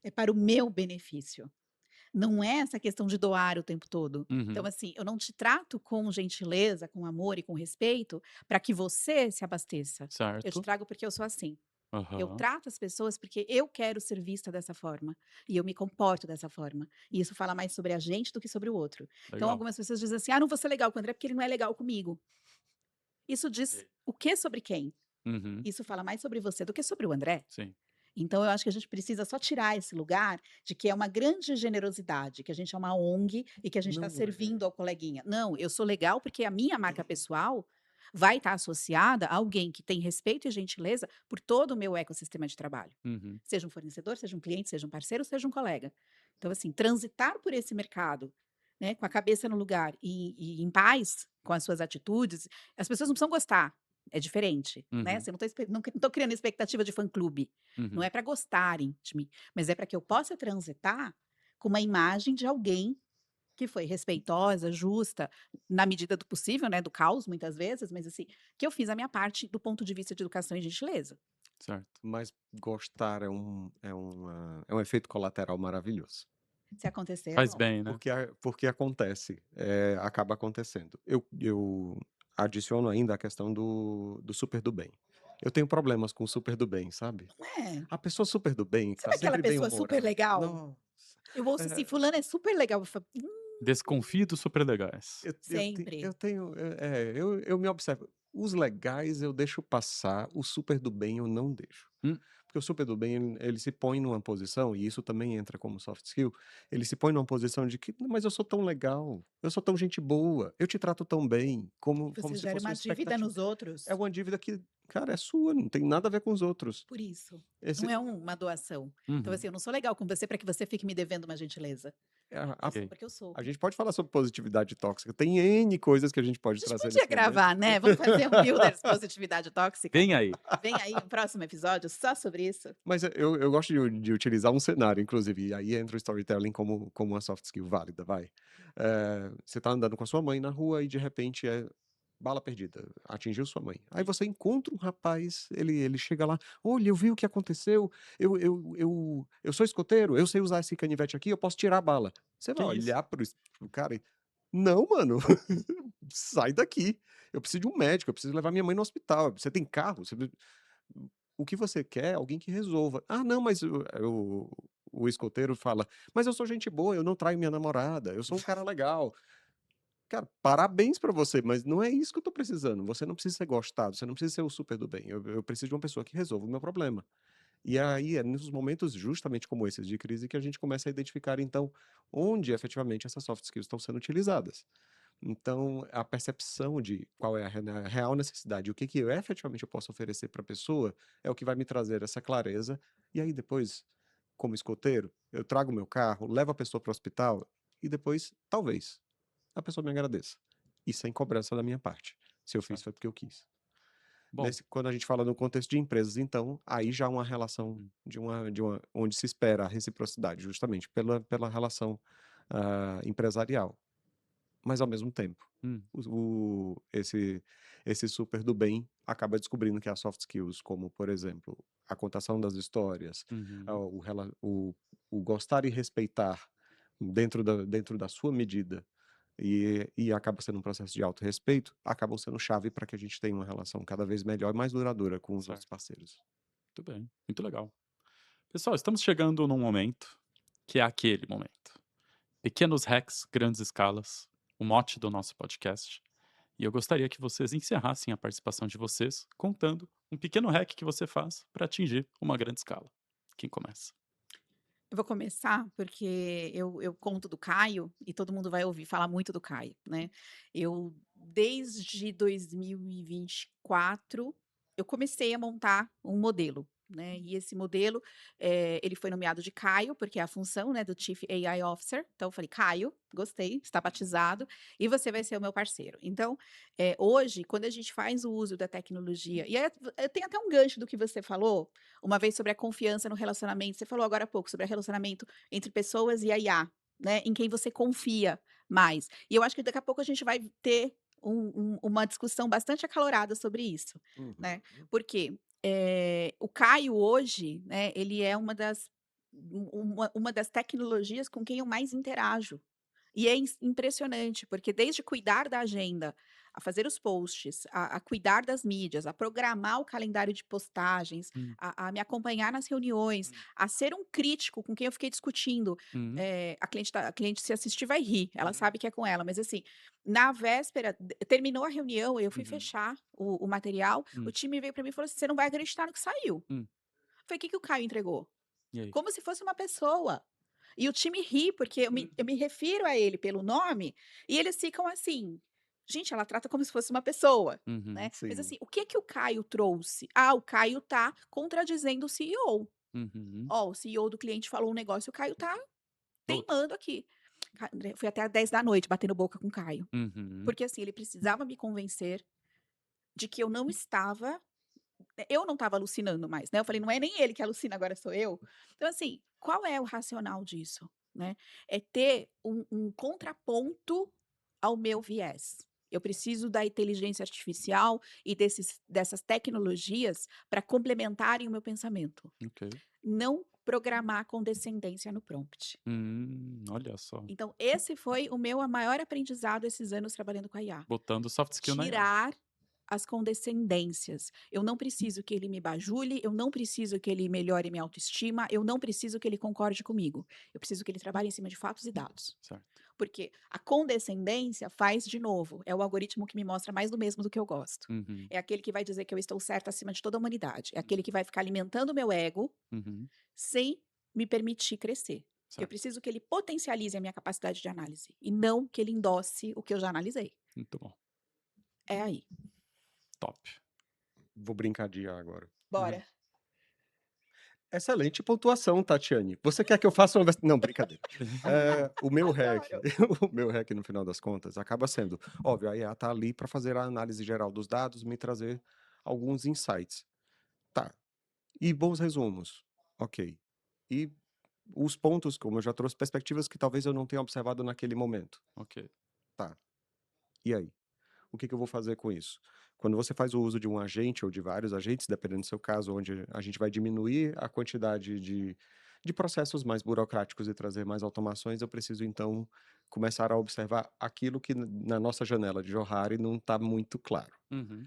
É para o meu benefício. Não é essa questão de doar o tempo todo. Então, Uhum. assim, eu não te trato com gentileza, com amor e com respeito para que você se abasteça. Eu te Certo. trago porque eu sou assim. Eu Aham. trato as pessoas porque eu quero ser vista dessa forma e eu me comporto dessa forma. E isso fala mais sobre a gente do que sobre o outro. Então, Legal. algumas pessoas dizem assim: não vou ser legal com o André porque ele não é legal comigo. Isso diz Ei. o que sobre quem? Uhum. Isso fala mais sobre você do que sobre o André. Sim. Então eu acho que a gente precisa só tirar esse lugar de que é uma grande generosidade, que a gente é uma ONG e que a gente está Não é. servindo ao coleguinha. Não, eu sou legal porque a minha marca pessoal vai estar associada a alguém que tem respeito e gentileza por todo o meu ecossistema de trabalho. Uhum. Seja um fornecedor, seja um cliente, seja um parceiro, seja um colega. Então, assim, transitar por esse mercado, né, com a cabeça no lugar e em paz com as suas atitudes, as pessoas não precisam gostar, é diferente, né? Uhum. Você não tô criando expectativa de fã-clube, não Uhum. é para gostarem de mim, mas é para que eu possa transitar com uma imagem de alguém que foi respeitosa, justa, na medida do possível, né, do caos muitas vezes, mas assim, que eu fiz a minha parte do ponto de vista de educação e gentileza. Certo. Mas gostar é um efeito colateral maravilhoso. Se acontecer, é Faz bom. bem, né? Porque acontece, acaba acontecendo. Eu adiciono ainda a questão do super do bem. Eu tenho problemas com o super do bem, sabe? É. A pessoa super do bem, que tá Sabe aquela sempre pessoa super bem-humorada. legal? Nossa, Eu ouço assim: eh, "Fulano é super legal", eu falo: Desconfie dos super legais. sempre". eu tenho, eu me observo. Os legais eu deixo passar, o super do bem eu não deixo. Hum, Porque o super do bem, ele se põe numa posição, e isso também entra como soft skill, ele se põe numa posição de que: "Não, mas eu sou tão legal, eu sou tão gente boa, eu te trato tão bem", E como você se gera fosse uma uma dívida expectativa. nos É outros uma dívida que, cara, é sua, não tem nada a ver com os outros. por isso. Não Esse é uma doação. Então, uhum. assim, eu não sou legal com você para que você fique me devendo uma gentileza. a Eu sou Ok. porque eu sou. a gente pode falar sobre positividade tóxica, tem N coisas que a gente A pode gente trazer podia nesse momento. gravar, né, vamos fazer um Builders Positividade Tóxica? Vem aí. Vem aí um próximo episódio só sobre isso. Mas eu gosto de utilizar um cenário, inclusive, e aí entra o storytelling como uma soft skill válida, vai. Você tá andando com a sua mãe na rua e de repente bala perdida, atingiu sua mãe. Aí você encontra um rapaz, ele chega lá: "Olha, eu vi o que aconteceu, eu sou escoteiro, eu sei usar esse canivete aqui, eu posso tirar a bala". Você Que vai isso? olhar pro cara e: "Não, mano, sai daqui, eu preciso de um médico, eu preciso levar minha mãe no hospital, você tem carro? O que você quer é alguém que resolva". "Ah, não, mas o escoteiro fala: "Mas eu sou gente boa, eu não traio minha namorada, eu sou um cara legal". Cara, parabéns pra você, mas não é isso que eu tô precisando. Você não precisa ser gostado, você não precisa ser o super do bem. Eu preciso de uma pessoa que resolva o meu problema. E aí é nos momentos justamente como esses de crise que a gente começa a identificar, então, onde efetivamente essas soft skills estão sendo utilizadas. Então, a percepção de qual é a real necessidade, o que que eu efetivamente eu posso oferecer para a pessoa, é o que vai me trazer essa clareza. E aí depois, como escoteiro, eu trago o meu carro, levo a pessoa para o hospital e depois, talvez, a pessoa me agradeça. E sem cobrança da minha parte. Se eu fiz Certo. foi porque eu quis. Bom, Quando a gente fala no contexto de empresas, então, aí já uma relação hum, onde se espera a reciprocidade, justamente pela relação empresarial. Mas ao mesmo tempo, hum, esse super do bem acaba descobrindo que há soft skills, como, por exemplo, a contação das histórias, uhum, o gostar e respeitar dentro da sua medida, e acaba sendo um processo de autorrespeito, acabam sendo chave para que a gente tenha uma relação cada vez melhor e mais duradoura com os nossos certo. parceiros. Muito bem, muito legal. Pessoal, estamos chegando num momento que é aquele momento. Pequenos hacks, grandes escalas, o mote do nosso podcast. E eu gostaria que vocês encerrassem a participação de vocês contando um pequeno hack que você faz para atingir uma grande escala. Quem começa? Eu vou começar porque eu conto do Caio e todo mundo vai ouvir falar muito do Caio, né. Eu desde 2024, eu comecei a montar um modelo, né, e esse modelo, ele foi nomeado de Caio, porque é a função, né, do Chief AI Officer, então eu falei: "Caio, gostei, está batizado, e você vai ser o meu parceiro". Então, hoje, quando a gente faz o uso da tecnologia e aí tem até um gancho do que você falou, uma vez sobre a confiança no relacionamento, você falou agora há pouco sobre o relacionamento entre pessoas e a IA, né, em quem você confia mais. E eu acho que daqui a pouco a gente vai ter uma discussão bastante acalorada sobre isso, né. Uhum. Porque, o Caio hoje, né, ele é uma das tecnologias com quem eu mais interajo. E é impressionante, porque desde cuidar da agenda, a fazer os posts, a cuidar das mídias, a programar o calendário de postagens, Hum, a me acompanhar nas reuniões, a ser um crítico com quem eu fiquei discutindo. hum, A cliente, se assistir, vai rir, ela Uhum. sabe que é com ela, mas assim, na véspera, terminou a reunião, eu fui uhum, fechar o material, o hum, time veio para mim e falou assim: "Você não vai acreditar no que saiu". hum. Foi o que que o Caio entregou? E aí? Como se fosse uma pessoa. E o time ri, porque eu me refiro a ele pelo nome, e eles ficam assim: "Gente, ela trata como se fosse uma pessoa", Uhum, né. Mas Sim. assim, o que que o Caio trouxe? "Ah, o Caio tá contradizendo o CEO. uhum. Ó, o CEO do cliente falou um negócio, o Caio tá Putz. teimando aqui". André, fui até às 10 da noite batendo boca com o Caio, Uhum, porque assim, ele precisava me convencer de que eu não estava alucinando mais, né, eu falei: "Não é nem ele que alucina, agora sou eu". Então assim, qual é o racional disso, né? É ter um contraponto ao meu viés. Eu preciso da inteligência artificial e dessas tecnologias para complementarem o meu pensamento, ok. não programar condescendência no prompt. Olha só. Então esse foi o meu maior aprendizado esses anos trabalhando com a IA. Botando soft skill na IA. Tirar as condescendências. Eu não preciso que ele me bajule, eu não preciso que ele melhore minha autoestima, eu não preciso que ele concorde comigo. Eu preciso que ele trabalhe em cima de fatos e dados. Certo. Porque a condescendência faz de novo, é o algoritmo que me mostra mais do mesmo do que eu gosto. Uhum, É aquele que vai dizer que eu estou certa acima de toda a humanidade. É aquele que vai ficar alimentando o meu ego uhum. sem me permitir crescer. Eu Certo. preciso que ele potencialize a minha capacidade de análise e não que ele endosse o que eu já analisei. Muito bom. É aí. Top. Vou brincar de IA agora. Bora. Excelente pontuação, Tatiane. Você quer que eu faça uma não, brincadeira. O meu hack Adoro. o meu hack, no final das contas, acaba sendo, óbvio, a IA tá ali para fazer a análise geral dos dados, me trazer alguns insights. Tá. E bons resumos. Ok. E os pontos, como eu já trouxe, perspectivas que talvez eu não tenha observado naquele momento. Ok. Tá. E aí? O que que eu vou fazer com isso? Quando você faz o uso de um agente ou de vários agentes, dependendo do seu caso, onde a gente vai diminuir a quantidade de processos mais burocráticos e trazer mais automações, eu preciso então começar a observar aquilo que na nossa janela de Johari não está muito claro. Uhum.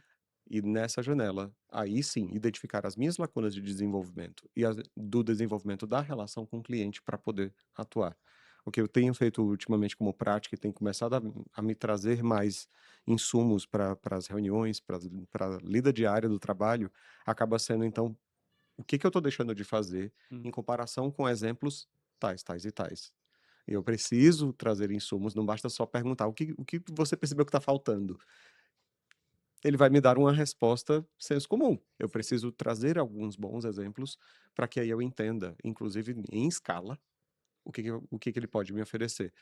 E nessa janela, aí sim, identificar as minhas lacunas de desenvolvimento e as do desenvolvimento da relação com o cliente para poder atuar. O que eu tenho feito ultimamente como prática e tem começado a me trazer mais insumos para as reuniões, para a lida diária do trabalho, acaba sendo então o que que eu estou deixando de fazer Hum. em comparação com exemplos tais, tais e tais. Eu preciso trazer insumos, não basta só perguntar o que você percebeu que está faltando. Ele vai me dar uma resposta senso comum. Eu preciso trazer alguns bons exemplos para que aí eu entenda, inclusive em escala, o que que ele pode me oferecer.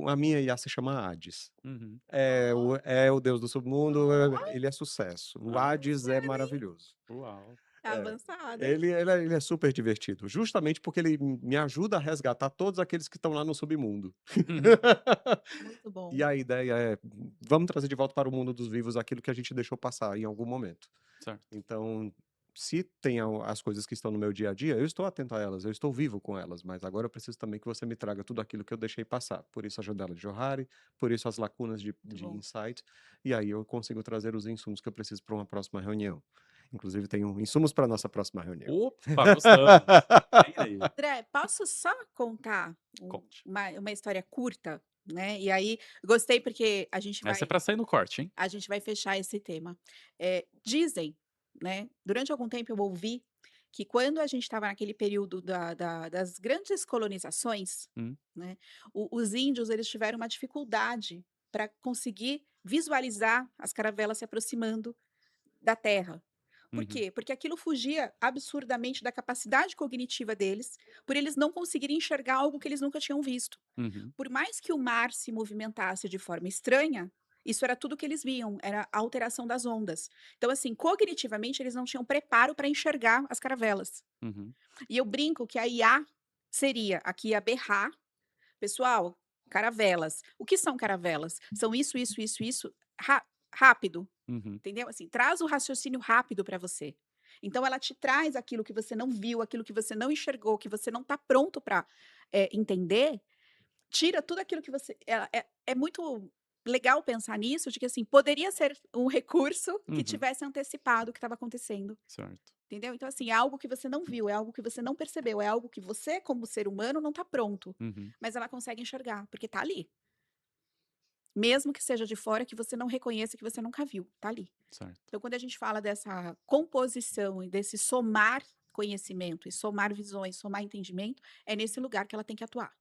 A minha IA se chama Hades. Uhum. É o deus do submundo, ele é sucesso. O Ah, Hades é maravilhoso. uau. Tá É. avançada, hein? Ele é super divertido, justamente porque ele me ajuda a resgatar todos aqueles que estão lá no submundo. Uhum. Muito E bom. a ideia é, vamos trazer de volta para o mundo dos vivos aquilo que a gente deixou passar em algum momento. Certo. Então, se tem as coisas que estão no meu dia a dia, eu estou atento a elas, eu estou vivo com elas, mas agora eu preciso também que você me traga tudo aquilo que eu deixei passar. Por isso a janela de Johari, por isso as lacunas Muito de bom. insight, e aí eu consigo trazer os insumos que eu preciso para uma próxima reunião. Inclusive, tenho insumos para a nossa próxima reunião. Opa, gostamos. Vem aí. André, posso só contar Conte. uma história curta, né? E aí, gostei porque Essa é pra sair no corte, hein? a gente vai fechar esse tema. Dizem, né? Durante algum tempo eu ouvi que quando a gente estava naquele período das grandes colonizações, Hum. né? Os índios eles tiveram uma dificuldade para conseguir visualizar as caravelas se aproximando da Terra. Por Uhum. quê? Porque aquilo fugia absurdamente da capacidade cognitiva deles, por eles não conseguirem enxergar algo que eles nunca tinham visto. Uhum. Por mais que o mar se movimentasse de forma estranha, isso era tudo que eles viam, era a alteração das ondas. Então, assim, cognitivamente, eles não tinham preparo para enxergar as caravelas. Uhum. E eu brinco que a IA seria aqui a berrar, pessoal, caravelas. O que são caravelas? São isso, rápido. Uhum. Entendeu? Assim, traz o raciocínio rápido para você. Então ela te traz aquilo que você não viu, aquilo que você não enxergou, que você não está pronto para entender, tira tudo aquilo que você. É muito legal pensar nisso, de que assim, poderia ser um recurso que Uhum. tivesse antecipado o que estava acontecendo. Certo. Entendeu? Então, assim, é algo que você não viu, é algo que você não percebeu, é algo que você, como ser humano, não está pronto. Uhum. Mas ela consegue enxergar, porque está ali. Mesmo que seja de fora, que você não reconheça, que você nunca viu, está ali. Certo. Então, quando a gente fala dessa composição e desse somar conhecimento e somar visões, somar entendimento, é nesse lugar que ela tem que atuar.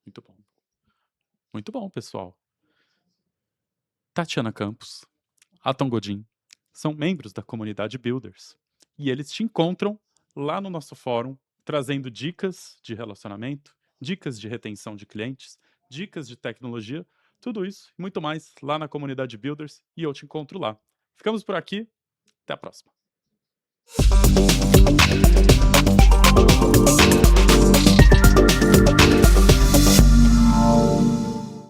Muito bom. Muito bom, pessoal. Tatiana Campos, Atom Godin, são membros da comunidade Builders. E eles te encontram lá no nosso fórum, trazendo dicas de relacionamento, dicas de retenção de clientes, dicas de tecnologia, tudo isso e muito mais lá na comunidade Builders. E eu te encontro lá. Ficamos por aqui. Até a próxima.